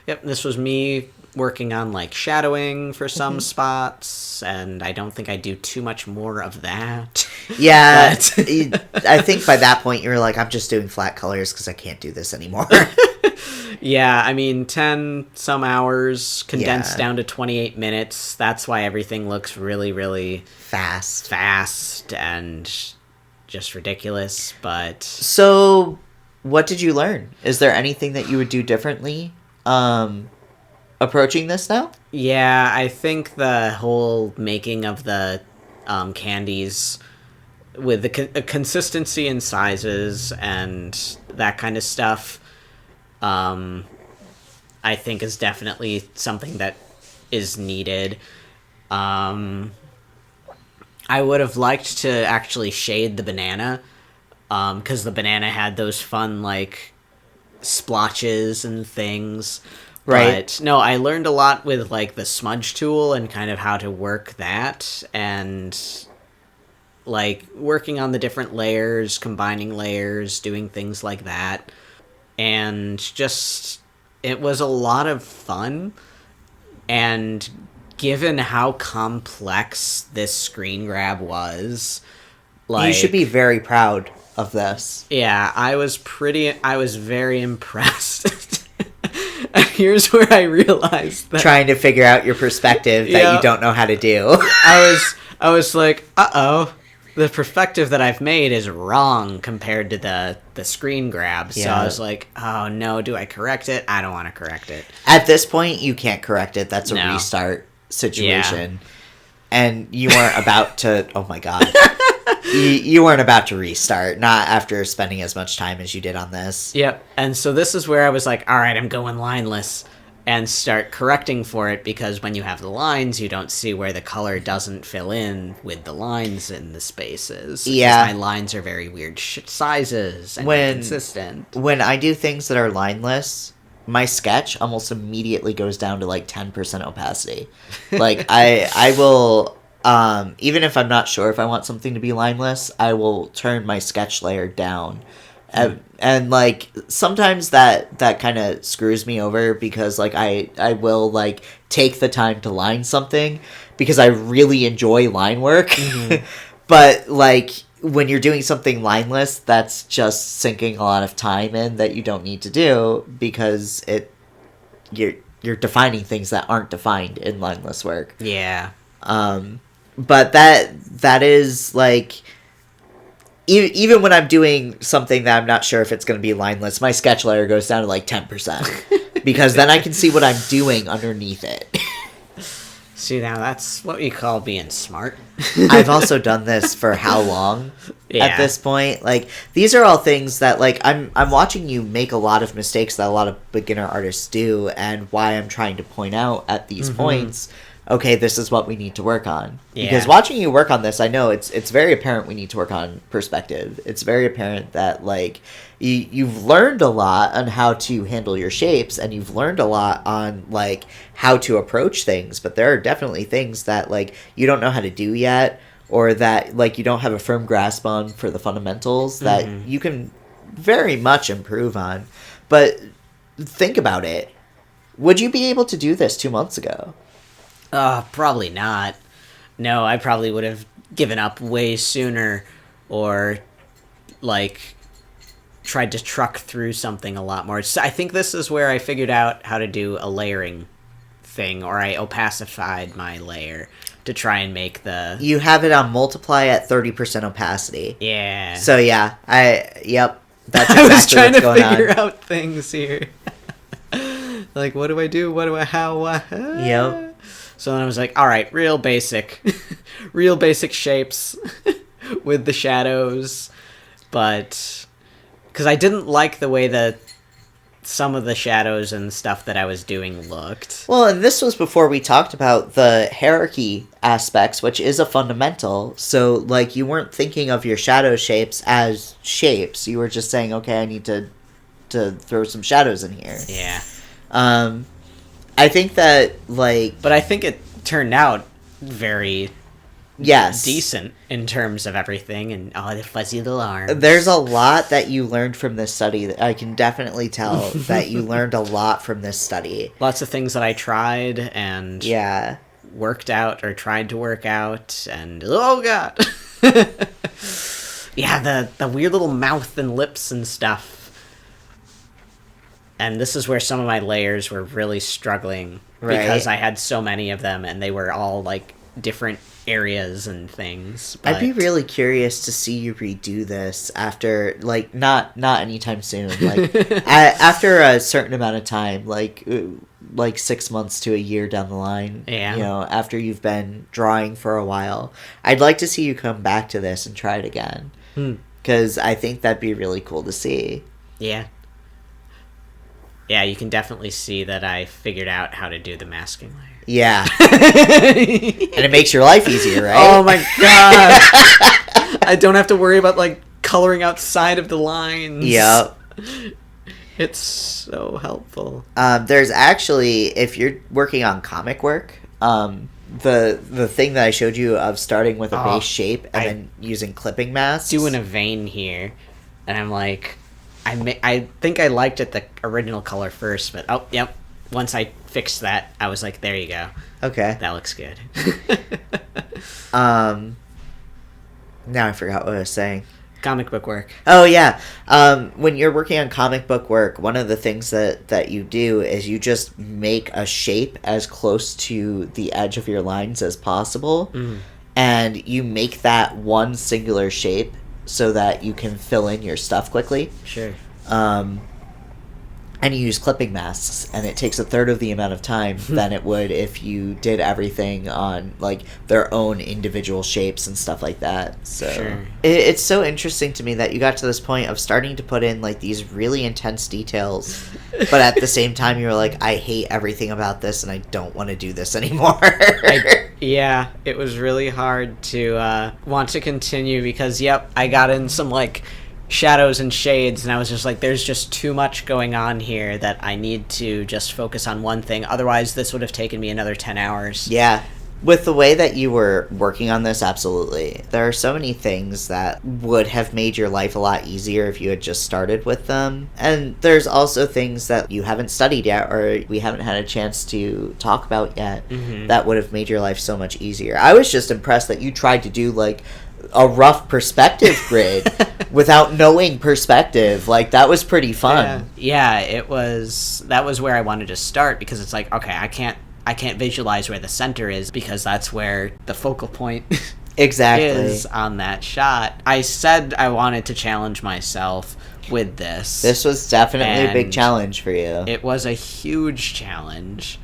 yep, this was me working on like shadowing for some spots, and I don't think I do too much more of that. Yeah, I think by that point you were like, I'm just doing flat colors because I can't do this anymore. Yeah, I mean, 10 some hours condensed down to 28 minutes. That's why everything looks really, really fast and just ridiculous. But so, what did you learn? Is there anything that you would do differently? Approaching this now? Yeah, I think the whole making of the candies with the consistency in sizes and that kind of stuff, I think is definitely something that is needed. I would have liked to actually shade the banana, because the banana had those fun, like, splotches and things. Right. But no, I learned a lot with like the smudge tool and kind of how to work that, and like working on the different layers, combining layers, doing things like that. And just, it was a lot of fun. And given how complex this screen grab was, like, you should be very proud of this. Yeah, I was very impressed. Here's where I realized that trying to figure out your perspective that you don't know how to do. I was like, uh-oh, the perspective that I've made is wrong compared to the screen grab. So I was like, oh no, do I correct it? I don't want to correct it. At this point, you can't correct it. That's a restart situation. Yeah. And you weren't about to, oh my god. You weren't about to restart, not after spending as much time as you did on this. Yep, and so this is where I was like, alright, I'm going lineless, and start correcting for it, because when you have the lines, you don't see where the color doesn't fill in with the lines in the spaces. Yeah. My lines are very weird sizes and inconsistent. When I do things that are lineless, my sketch almost immediately goes down to like 10% opacity. Like, I will even if I'm not sure if I want something to be lineless, I will turn my sketch layer down. And like sometimes that kind of screws me over because like I will like take the time to line something because I really enjoy line work. Mm-hmm. But like when you're doing something lineless, that's just sinking a lot of time in that you don't need to do because you're defining things that aren't defined in lineless work. Yeah. But that is like even when I'm doing something that I'm not sure if it's going to be lineless, my sketch layer goes down to like 10% because then I can see what I'm doing underneath it. See, now that's what we call being smart. I've also done this for how long at this point? Like, these are all things that, like, I'm watching you make a lot of mistakes that a lot of beginner artists do, and why I'm trying to point out at these points, okay, this is what we need to work on. Yeah. Because watching you work on this, I know it's very apparent we need to work on perspective. It's very apparent that, like, you've learned a lot on how to handle your shapes, and you've learned a lot on, like, how to approach things, but there are definitely things that, like, you don't know how to do yet, or that, like, you don't have a firm grasp on for the fundamentals that you can very much improve on. But think about it. Would you be able to do this 2 months ago? Probably not. No, I probably would have given up way sooner, or, like, tried to truck through something a lot more. So I think this is where I figured out how to do a layering thing, or I opacified my layer to try and make the... You have it on multiply at 30% opacity. Yeah. So yeah, yep. That's exactly I was trying to figure out things here. Like, what do I do? How? Yep. So then I was like, all right, real basic shapes with the shadows, but because I didn't like the way that some of the shadows and stuff that I was doing looked. Well, and this was before we talked about the hierarchy aspects, which is a fundamental. So, like, you weren't thinking of your shadow shapes as shapes. You were just saying, okay, I need to throw some shadows in here. Yeah. I think that, like... But I think it turned out very decent in terms of everything, and the fuzzy little arms. There's a lot that you learned from this study. That I can definitely tell that you learned a lot from this study. Lots of things that I tried and worked out or tried to work out, and oh god. Yeah, the weird little mouth and lips and stuff. And this is where some of my layers were really struggling because I had so many of them and they were all like different areas and things. But... I'd be really curious to see you redo this after, like, not anytime soon. Like, after a certain amount of time, like 6 months to a year down the line. Yeah. You know, after you've been drawing for a while, I'd like to see you come back to this and try it again. Because I think that'd be really cool to see. Yeah. Yeah, you can definitely see that I figured out how to do the masking layer. Yeah. And it makes your life easier, right? Oh my god. I don't have to worry about, like, coloring outside of the lines. Yep. It's so helpful. There's actually, if you're working on comic work, the thing that I showed you of starting with a base shape and then using clipping masks. Doing a vein here, and I'm like... I think I liked it the original color first, but once I fixed that, I was like, there you go. Okay. That looks good. Now I forgot what I was saying. Comic book work. Oh, yeah. When you're working on comic book work, one of the things that you do is you just make a shape as close to the edge of your lines as possible, and you make that one singular shape so that you can fill in your stuff quickly. Sure. And you use clipping masks, and it takes a third of the amount of time than it would if you did everything on, like, their own individual shapes and stuff like that. So sure. It's so interesting to me that you got to this point of starting to put in, like, these really intense details, but at the same time you were like, I hate everything about this and I don't want to do this anymore. Yeah, it was really hard to want to continue because, I got in some, like, shadows and shades, and I was just like, there's just too much going on here that I need to just focus on one thing. Otherwise, this would have taken me another 10 hours. Yeah. With the way that you were working on this, absolutely. There are so many things that would have made your life a lot easier if you had just started with them. And there's also things that you haven't studied yet or we haven't had a chance to talk about yet that would have made your life so much easier. I was just impressed that you tried to do, like, a rough perspective grid without knowing perspective. Like, that was pretty fun. Yeah, that was where I wanted to start, because it's like, okay, I can't visualize where the center is because that's where the focal point exactly is on that shot. I said I wanted to challenge myself with this. This was definitely a big challenge for you. It was a huge challenge.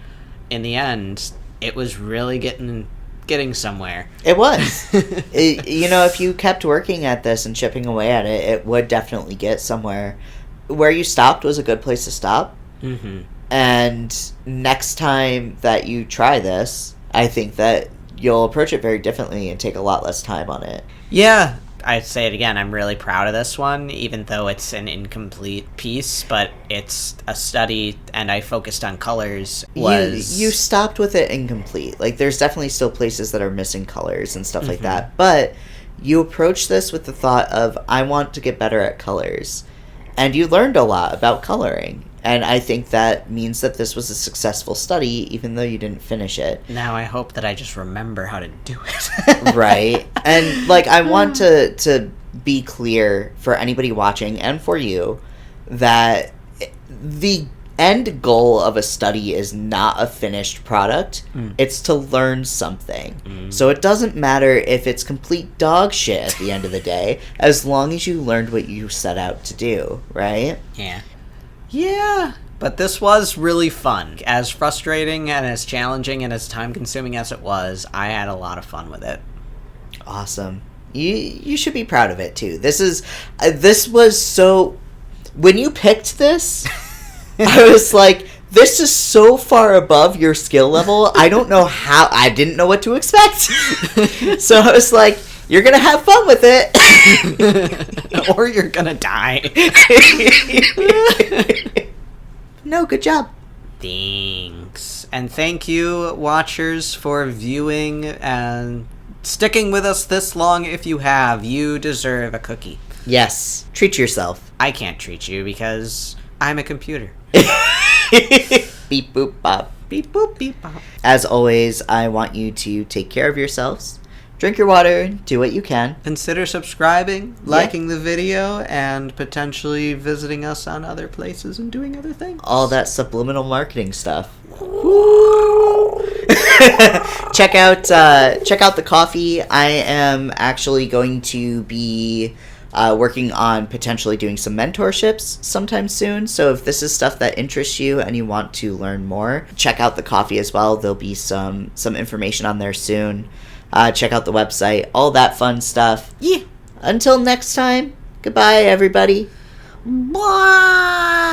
In the end, it was really getting somewhere. It was. If you kept working at this and chipping away at it, it would definitely get somewhere. Where you stopped was a good place to stop. Mm-hmm. And next time that you try this, I think that you'll approach it very differently and take a lot less time on it. Yeah, I'd say it again. I'm really proud of this one, even though it's an incomplete piece, but it's a study, and I focused on colors. You stopped with it incomplete. Like, there's definitely still places that are missing colors and stuff like that, but you approach this with the thought of, I want to get better at colors. And you learned a lot about coloring. And I think that means that this was a successful study, even though you didn't finish it. Now I hope that I just remember how to do it. Right. And, like, I want to be clear for anybody watching and for you that the end goal of a study is not a finished product. It's to learn something. So it doesn't matter if it's complete dog shit at the end of the day, as long as you learned what you set out to do, right? Yeah, but this was really fun. As frustrating and as challenging and as time-consuming as it was, I had a lot of fun with it. Awesome. You should be proud of it, too. This was so... When you picked this, I was like, this is so far above your skill level, I don't know how... I didn't know what to expect. So I was like, you're gonna have fun with it. Or you're gonna die. No, good job. Thanks. And thank you, watchers, for viewing and sticking with us this long. If you have, you deserve a cookie. Yes. Treat yourself. I can't treat you because I'm a computer. Beep boop bop. Beep boop beep bop. As always, I want you to take care of yourselves. Drink your water, do what you can. Consider subscribing, liking the video, and potentially visiting us on other places and doing other things. All that subliminal marketing stuff. Check out the coffee. I am actually going to be working on potentially doing some mentorships sometime soon. So if this is stuff that interests you and you want to learn more, check out the coffee as well. There'll be some information on there soon. Check out the website, all that fun stuff. Yeah. Until next time, goodbye, everybody. Bye.